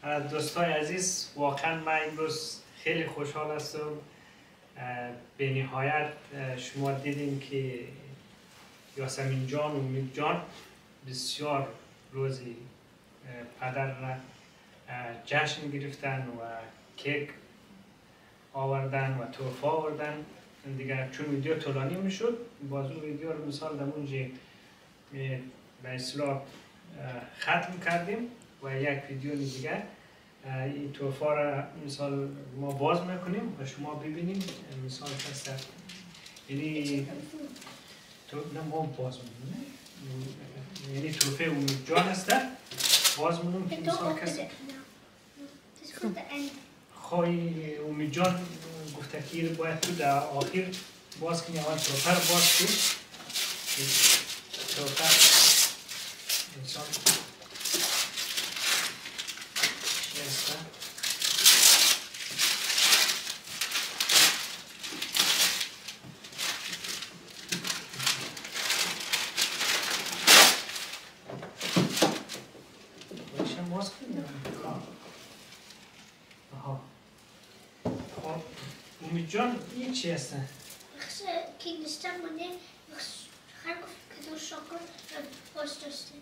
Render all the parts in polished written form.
دوستای عزیز، واقعا من امروز خیلی خوشحال هستم. به نهایت شما دیدین که یاسمین جان و امید جان بسیار روزی پدر را جشن گرفتن و کیک آوردن و تحفه آوردن دیگر. چون ویدیو طولانی میشد، باز اون ویدیو رو مثال دمونجی به اصطلاح ختم کردیم و یک ویدیو دیگر این تحفه را مثال ما باز میکنیم و شما ببینیم. مثال هست یعنی تو ما باز میکنیم، یعنی تحفه امید جان هست باز میکنیم که مثال کسی خواهی امید جان گفته که باید تو در آخر باز کنی. اول تحفه را باز کنی، تحفه مثال امید جان این چی هستن؟ بخش که نشتم منه بخش خرگف کدو شاکر باسترسته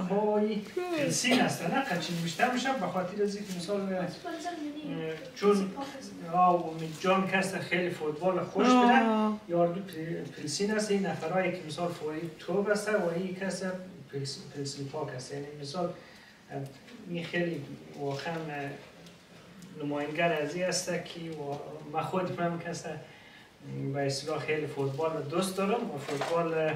خواهی پلسین هستن نه قچین بیشتر میشن به خاطر از اینکه مثال چون امید جان کسته خیلی فوتبال خوش برن یاردو پلسین هست. این نفرهایی که مثال فوری توب هسته و این کسته پلسین پاک هسته. یعنی مثال این خیلی واقعا نماینگر از این هسته که من خود من کسته به اصطلاح خیلی فوتبال رو دوست دارم و فوتبال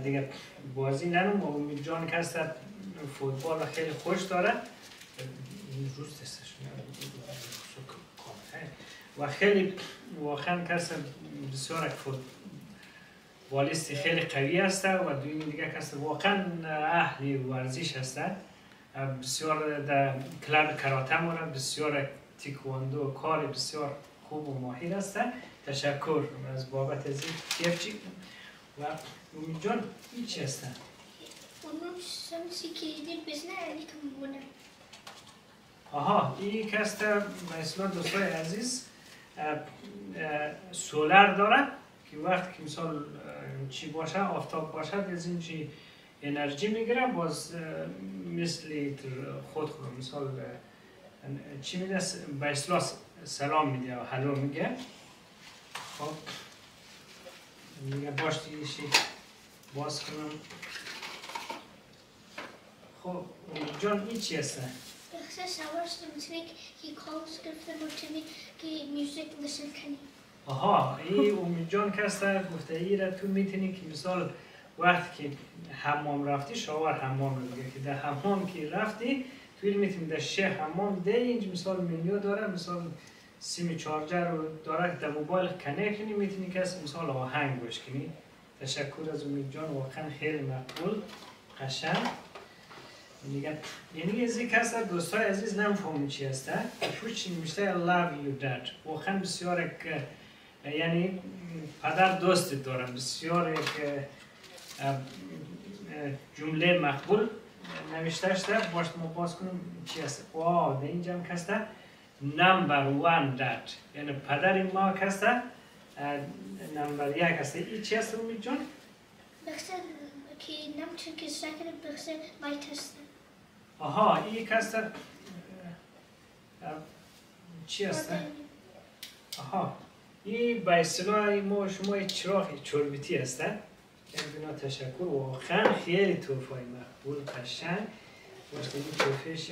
دیگه بازی نرم و امید جان کسته فوتبال رو خیلی خوش داره. این روز دستش و خیلی واقعا کسته بسیار فوتبالیستی خیلی قوی هسته و دوی دیگه کسته واقعا اهلی ورزش هسته. بسیار در کلاب کراته مورد بسیار تیکواندو کار بسیار خوب و ماهر هستن. تشکر از بابت از این کیفچی و امید جان این چی هستن؟ اونم شمسی که ایدی بزنه علی کم بونه. آها این کسته مثلا دوستای عزیز سولر داره که وقتی که مثال چی باشه آفتاب باشه از این چی انرژی میگیره باز مثل خود مثال چی میده به اصطلاح سلام میده و هلو میگه. خب میگه باش دیگه باز کنم. خب جان این چی هسته؟ بخش سوارست مثلی که کالز گرفته مطمئنی که میوزیک لسن کنی. آها این امید جان کسته گفته ای را تو میتونی که مثال وقتی که حمام رفتی شاور حمام رو بگه که در حمام که رفتی توی میتونی در شه حمام ده اینج مثال منیو داره مثال سیم چارجر رو داره که در موبایل کنه کنی میتونی که مثال آهنگ گوش کنی. تشکر از امید جان واقعا خیلی مقبول قشنگ دیگه. یعنی از این کس دوستای عزیز نمیفهمون چی هسته پوچی نمیشته I love you dad واقعا بسیار یعنی پدر دوست دارم بسیار جمله مقبول نوشته شده. باش ما باز کنیم چی هست. واو در اینجا هم کسته نمبر وان داد یعنی پدر ما کسته نمبر یک هسته. این چی هست امید جان؟ بخش که نمتون که سکنه بخش مایت هسته. آها این کسته چی هسته؟ آها این به اصطلاح ما شما چراغ چربیتی هسته. بنا تشکر واقعا خیلی توفای مقبول قشنگ باشه. این توفیش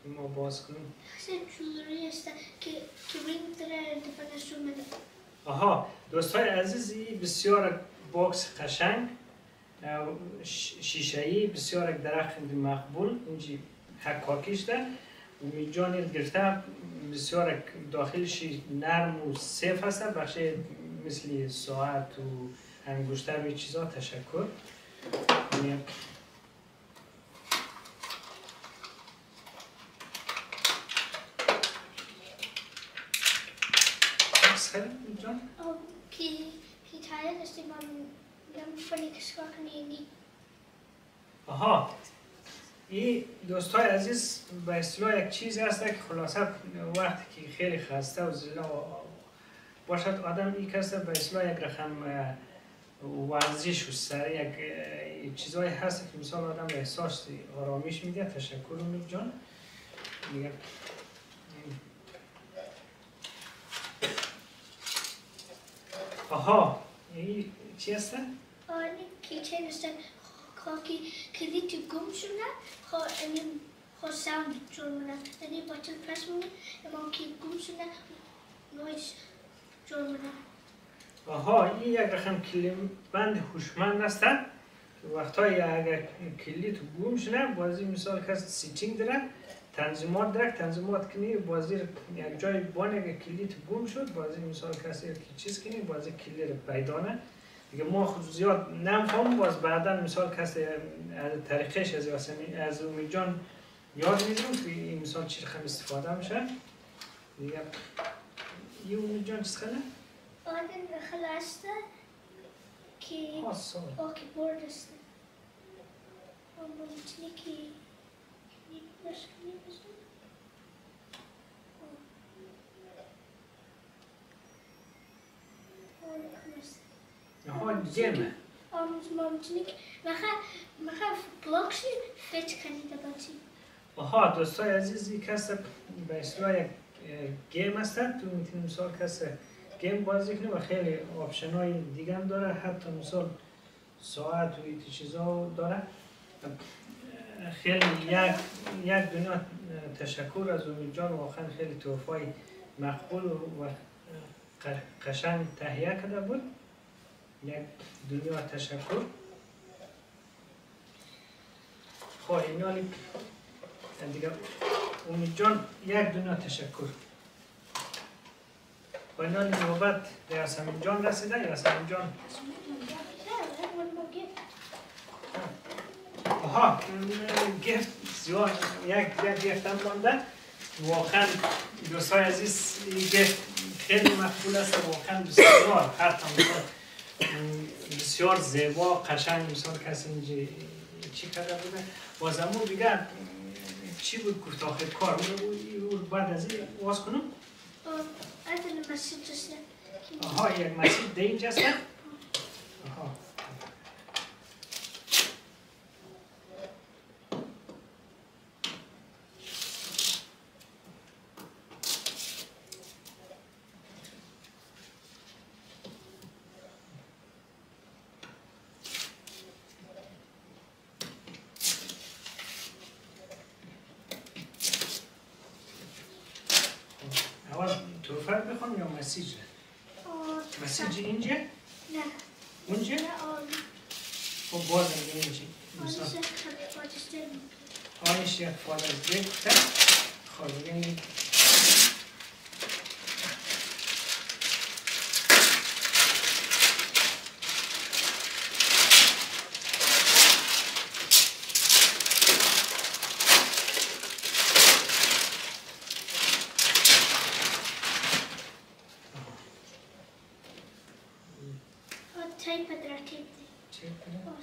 ما باز کنیم. بخش جولری هسته که رینگ داره دفنش رو میده. آها دوستای عزیزی بسیار باکس قشنگ شیشه‌ای بسیار درخت مقبول اینجی حکاکیش ده امید جان گرفته بسیار داخلش نرم و سیف هست. بخش مثل ساعت و انگشتر و چیزا. تشکر. جان که تایید هستی من میگم فنی کسکار کنی. آها این دوستای عزیز به اصطلاح یک چیزی هست که خلاصه وقتی که خیلی خسته و زیرا باشد آدم این کسه به اصطلاح یک رقم ورزش و سر یک چیزایی هست که مثال آدم احساس آرامش میده. تشکر امید جان. میگم آها این چی هست؟ آنی کیچن است که کلیدی گم شده خب این ساوند جرمونه یعنی باتن پرس مونه اما که گم شده نویز جرمونه. آها این یک رقم کلیدبند هوشمند است که وقتایی اگر کلید گم شده بازی مثال کسی سیتینگ داره تنظیمات داره تنظیمات کنی بازی یک جای بانه کلید گم شد بازی مثال کسی چیز کنی بازی کلید پیدا نه دیگه ما خود زیاد نمی‌فهمم باز بعدا مثال کسی از طریقش از امید جان یاد می‌گیرم که این مثال چی رقم استفاده میشه دیگه این امید جان چیز کنه؟ آن خلاصه که آکی بورد است آن ممکنه که آها جمعه ممکنه که مخواه بلاکشی فیت کنید باتی. آها دوستای عزیزی کسی به اصطلاح یک گیم هست تو میتونی مثال کسی گیم بازی کنی و خیلی آپشن های دیگه هم داره حتی مثال ساعت و این چیزا داره. خیلی یک دنیا تشکر از امید جان واقعا خیلی تحفه مقبول و قشنگ تهیه کرده بود. یک دنیا تشکر. خب اینالی دیگه امید جان یک دنیا تشکر. خب اینالی نوبت به یاسمین جان رسیده. یاسمین جان آها گفت زیاد یک گفت هم مانده واقعا دوستای عزیز این گفت خیلی مقبول است واقعا بسیار حتی بسیار زیبا قشنگ مثال کسی اینجا چی کرده بوده بازمون دیگه چی بود گفت آخر کار بود بعد از این واز کنم از مسیج است آها یک مسیج ده اینجا است آها توفر بخونم یا مسیج؟ مسیج اینجا؟ نه اونجا؟ نه آن خب باز اینجا اینجا آنش یک فادرز دی کتر خب بگیم تایپ در تایپ دی چیک کنم؟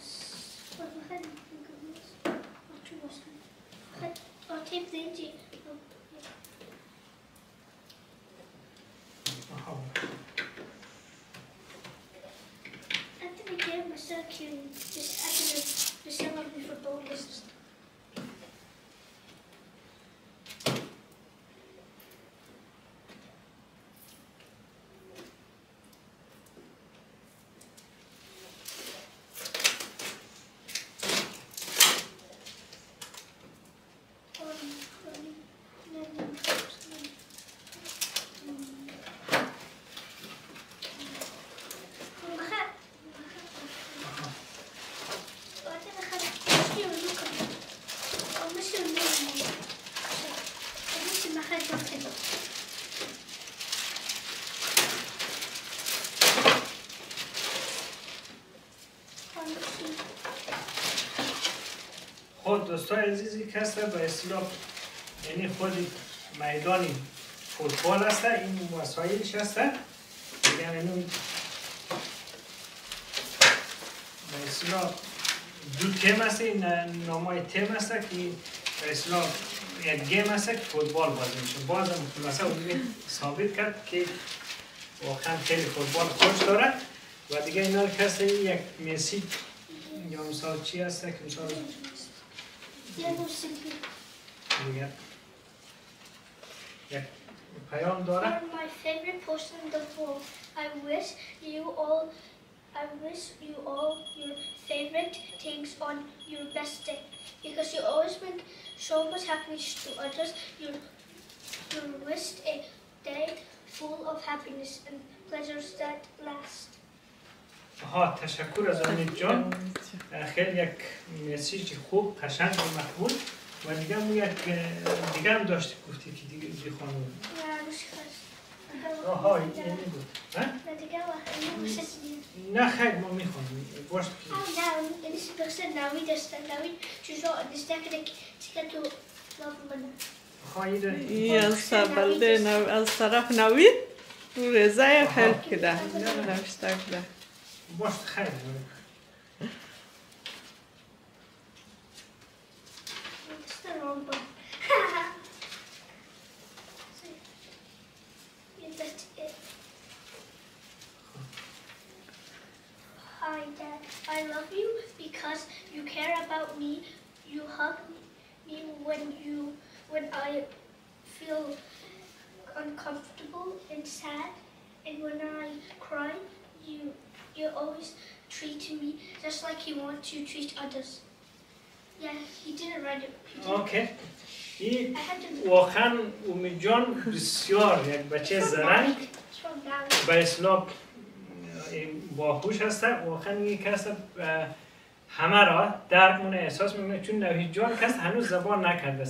تایپ دی اینجا آها انت میگه مثلا که بسیار میفوتبال است خود دوستای عزیزی کسته به اصطلاح یعنی خود میدانی فوتبال هست این وسایلش هست دیگه اینو به اصطلاح دو تیم است، این نامای تیم است که به اصطلاح یک گیم است که فوتبال بازی میشه. بازم خلاصه اون ثابت کرد که واقعا خیلی فوتبال خوش داره و دیگه اینا کسی یک میسیج یا مثال چی هست که مثال دیگه یک پیام داره. You're my favorite person in the world. I wish you all your favorite things on your best day because you always bring so much happiness to others. You wished a day full of happiness and pleasures that last. تشکر از امید جان. خیلی یک مسیج خوب، قشنگ و مقبول. و دیگه دیگه هم داشتی گفتی که دیگه خانم. اینی بود. نه خیر ما میخوانیم. باش که. این is بخش نوی داشتن. نوی چیزا داشته که تو لافمنه. این از طرف نوید رو رضای خیلی کده. نوشته کده. باش خیر. Hi Dad, I love you because you care about me. You hug me when I feel uncomfortable and sad, and when I cry, you always treat me just like you want to treat others. Yeah, he didn't write it. Okay. این واقعا امید جان بسیار یک بچه زرنگ به اصطلاح باهوش هست. واقعا یک کس همه را درک مونه احساس میکنه چون نوید جان کس هنوز زبان نکرده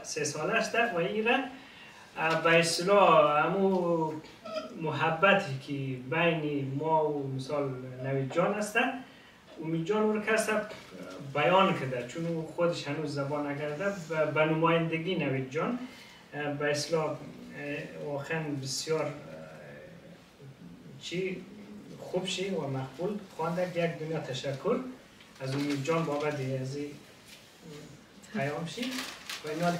3 ساله است و این را به اصطلاح همو محبتی که بین ما و مثال نوید جان است امید جان رو کس بیان کرده چون خودش هنوز زبان نکرده به نمایندگی نوید جان به اصطلاح واقعا بسیار چی خوب شی و مقبول خواندک. یک دنیا تشکر از امید جان بابت از پیام شی و اینا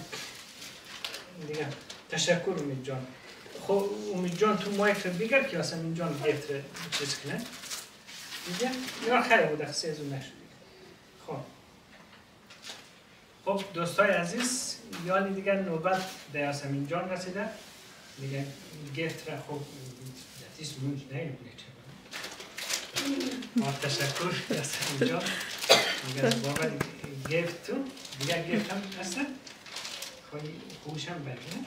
دیگه تشکر امید جان. خب امید جان تو مایک رو بگر که یاسمین جان گفت چیز کنه دیگه یا خیلی بود اخصی از اون نشد. خب دوستای عزیز یالی دیگه نوبت به یاسمین جان رسیده دیگه گفت را خب دستیش مونج نهیم ما تشکر یاسمین جان دیگه بابا گفت تو دیگه گفت هم هستن خواهی خوش هم برکنه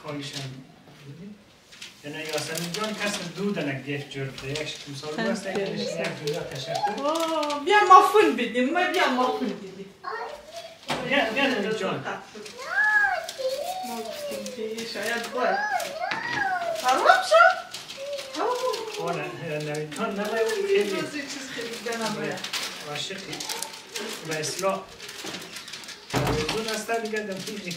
خواهیش هم بودیم یعنی یاسمین جان کس دو دنه گفت جور بده یک مثال رو هست یک دنیا تشکر بیا مافون بدیم ما بیا مافون بدیم بیا نوید جان شاید باید تمام شد نوید جان خیلی چیز خیلی دنم عاشقی به اصلاح نویدون هسته دیگه دم پیجی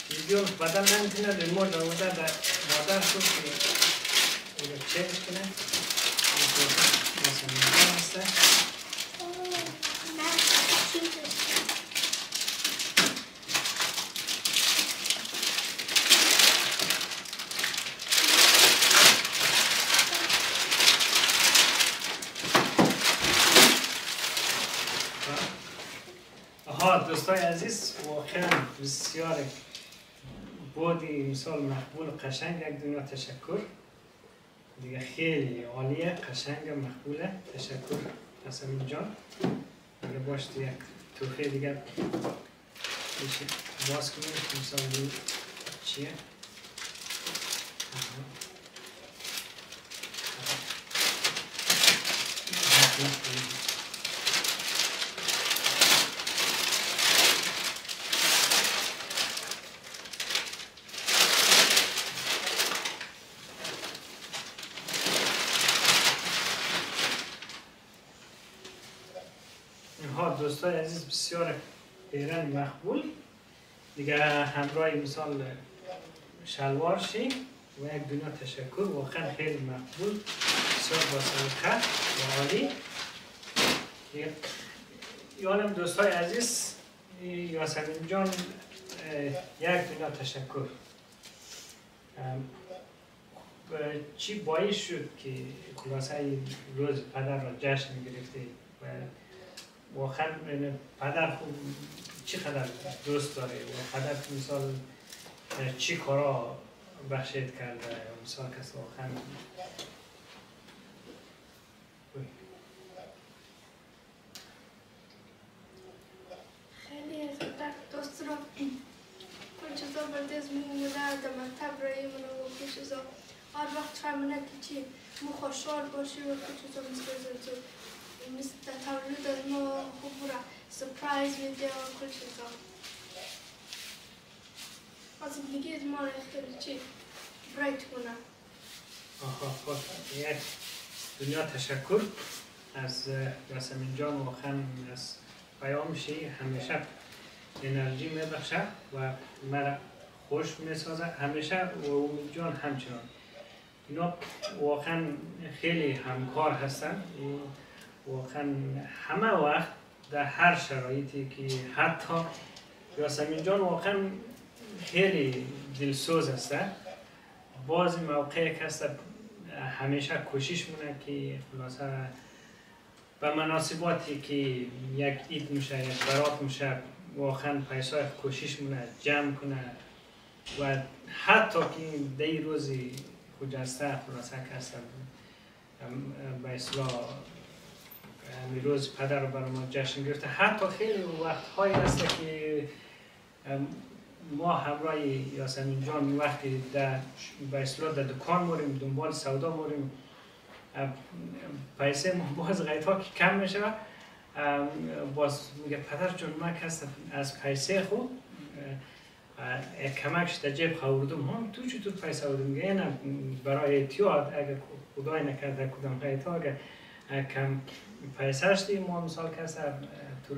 ویدیو بدل نمیتونه ریموت آورده در مادر شد که اونو چیز کنه مثلا نویدون هسته دوستای عزیز واقعا بسیار بودی مثال مقبول و قشنگ یک دنیا تشکر دیگه خیلی عالیه قشنگ مقبوله تشکر یاسمین جان دیگه باشت یک توفیه دیگر باز کنیم مثال چیه دوستای عزیز بسیار بیرن مقبول دیگه همراه مثال شلوار شی و یک دنیا تشکر واقعا خیلی مقبول بسیار با سلیقه و عالی یادم دوستای عزیز یاسمین جان یک دنیا تشکر. چی باعث شد که خلاصه روز پدر را جشن گرفته و واقعا پدر خوب چی قدر دوست داره و پدر مثال چی کارا بخشید کرده مثال کسی واقعا خیلی از دوست را کل چیزا بردیز مومونه در مکتب رایی منو و کل چیزا هر وقت فهمونه که چی مو خوشحال باشی و کل چیزا مثل تولد از ما خوب را سپرایز میده و کل چیزا از زندگی از ما را خیلی چی برایت کنه. خب یک دنیا تشکر از یاسمین جان واقعا از پیامشی همیشه انرژی میبخشه و مرا خوش میسازه همیشه و امید جان همچنان اینا واقعا خیلی همکار هستن واقعا همه وقت در هر شرایطی که حتی یاسمین جان واقعا خیلی دلسوز است بعضی موقعی که هست همیشه کوشش مونه که خلاصه به مناسباتی که یک عید میشه یک برات میشه واقعا پیسای کوشش مونه جمع کنه و حتی که دی روزی خجسته خلاصه که هست به اصلاح روز پدر رو برای ما جشن گرفته حتی خیلی وقتهایی هست که ما همراه یاسمین جان وقتی به اصلاح در دکان موریم دنبال سودا موریم پیسه ما باز غیطا که کم میشه باز میگه پدر جان من کس از پیسه خود کمکش در جیب خوردم هم تو چطور پیسه بودم میگه اینه برای احتیاط اگر خدای نکرده کدام غیطا اگر کم پیسه هستی ما مثال کسی تو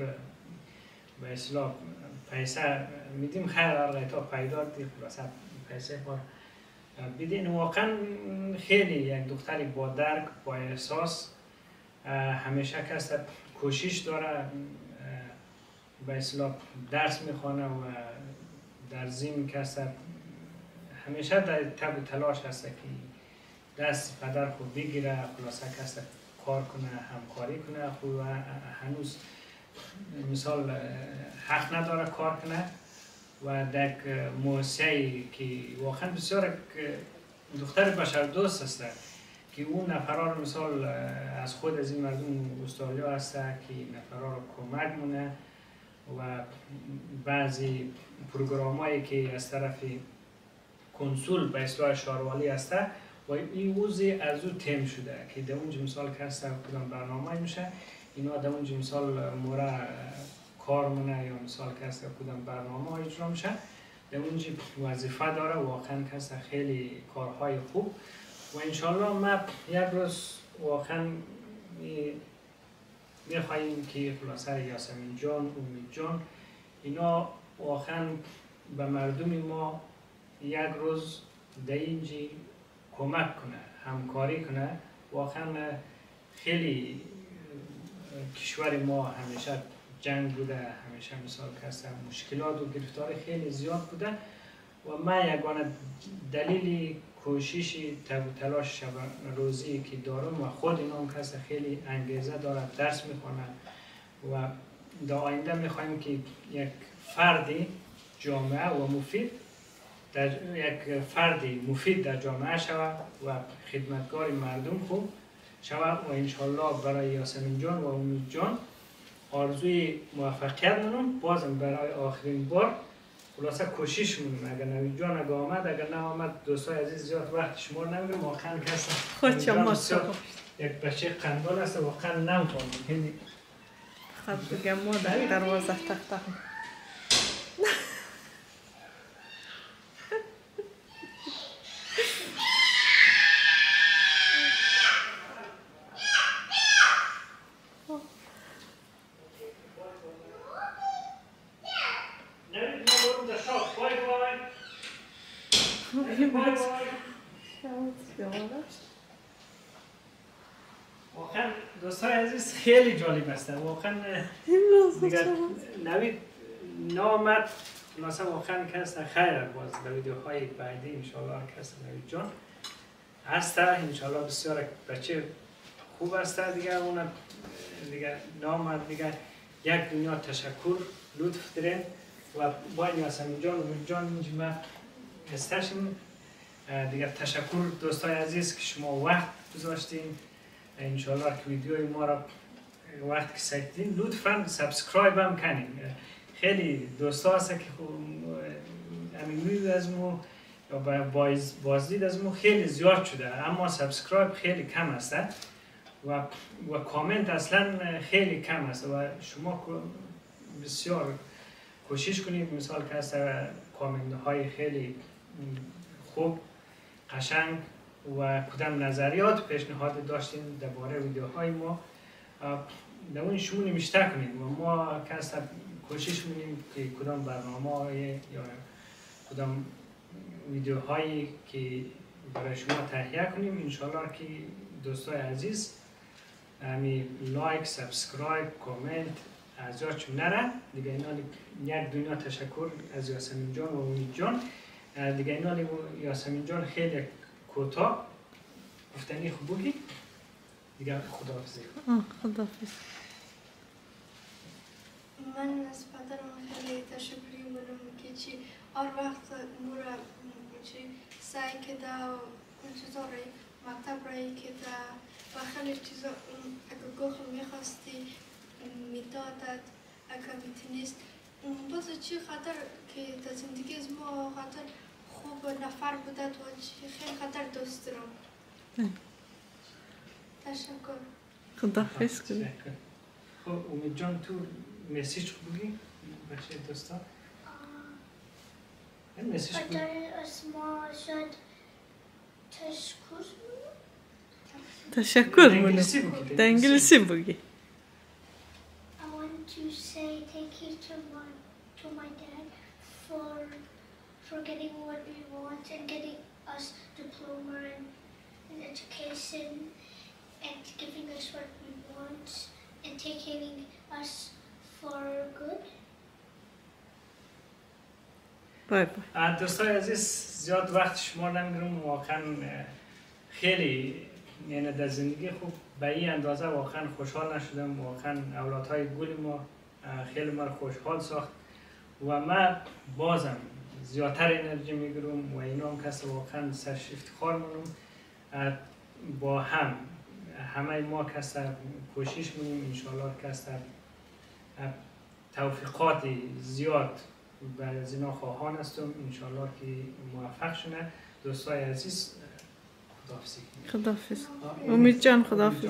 به اصلاح پیسه میدیم خیر غیطا پیدا دی خلاصه پیسه بار بدین واقعا خیلی یک دختری با درک با احساس همیشه کس کوشش داره به اصلاح درس میخوانه و در ضمن کس همیشه در تب و تلاش هست که دست پدر خود بگیره خلاصه کس کار کنه همکاری کنه خود هنوز مثال حق نداره کار کنه و در موسیقی که واقعا بسیار دختر بشر دوست است که اون نفرها مثال از خود از این مردم استرالیا هست که نفرها رو کمک مونه و بعضی پروگرام هایی که از طرف کنسول به اصلاح شاروالی هست و این اوزی از او تیم شده که در اونجا مثال که هست کدام برنامه میشه اینا در اونجا مثال مورا کار منه یا مثال که هست کدام برنامه ها اجرا میشه در اونجا وظیفه داره واقعا که هست خیلی کارهای خوب و انشالله ما یک روز واقعا میخواییم که خلاصه یاسمین جان امید جان اینا واقعا به مردم ما یک روز در اینجا کمک کنه همکاری کنه واقعا خیلی کشور ما همیشه جنگ بوده همیشه مثال که مشکلات و گرفتار خیلی زیاد بوده و من یگانه دلیل کوششی تب و تلاش شب روزی که دارم و خود اینا هم کسی خیلی انگیزه دارد درس میخونه و در آینده میخوایم که یک فردی جامعه و مفید یک فردی مفید در جامعه شود و خدمتگار مردم خوب شود و انشالله برای یاسمین جان و امید جان آرزوی موفقیت منم بازم برای آخرین بار خلاصه کوشش مونم اگر نوید جان اگه آمد اگر نه آمد دوستای عزیز زیاد وقت شمار نمیگم واقعا کسی خود شما یک بچه قندال است واقعا نمیتونم خود بگم ما در دروازه تخته واقعا دوستای عزیز خیلی جالب هستن واقعا دیگر نوید نامد مثلا واقعا کس خیر باز در ویدیوهای بعدی انشالله کس نوید جان هست انشالله بسیار بچه خوب هست دیگر اون دیگر نامد دیگر یک دنیا تشکر لطف دارین و با یاسمین جان و جان اینجا هستشیم دیگر تشکر دوستای عزیز که شما وقت گذاشتین انشالله که ویدیوی ما را وقت که ساختین لطفاً سابسکرایب هم کنین خیلی دوستا هست که همین ویدیو از مو یا بازدید از مو خیلی زیاد شده اما سابسکرایب خیلی کم هست و کامنت اصلا خیلی کم است و شما بسیار کوشش کنید مثال که هست کامنت های خیلی خوب قشنگ و کدام نظریات پیشنهاد داشتین درباره ویدیوهای ما در اون شما نوشته کنید و ما کس کوشش می‌کنیم که کدام برنامه یا کدام ویدیوهایی که برای شما تهیه کنیم انشالله که دوستای عزیز همی لایک سابسکرایب کامنت از جاچون نره دیگه اینا یک دنیا تشکر از یاسمین جان و امید جان دیگه اینا یاسمین جان خیلی کوتاه گفتنی خوب بگی دیگه خداحافظی خداحافظ من از پدرم خیلی تشکری میکنم که چی هر وقت مورا چی سعی کرده و چیزا رای مکتب رای کرده و خیلی چیزا اگه گوخ میخواستی میدادد اگه میتونست باز چی خاطر که در زندگی از ما خاطر خوب نفر بودد و خیلی خاطر دوست دارم تشکر خداحافظ کنید خب امید جان تو مسیج بگی بچه دوستا مسیج بگی از ما شد تشکر تشکر مونم در انگلیسی بگی I want to say thank you to my dad for getting what we want and getting us diploma and education and giving us what we want and taking us for good. بای بای دوستای عزیز زیاد وقت شما نمیگیرم واقعا خیلی یعنی در زندگی خوب به این اندازه واقعا خوشحال نشدم واقعا اولادهای گل ما خیلی ما خوشحال ساخت و من بازم زیادتر انرژی میگیرم و اینا هم کسی واقعا سرش افتخار میکنم با همه ما کسی کوشش میکنیم انشالله کسی توفیقات زیاد برای از اینا خواهان هستم انشالله که موفق شونه دوستای عزیز خداحافظی خداحافظ امید جان خداحافظ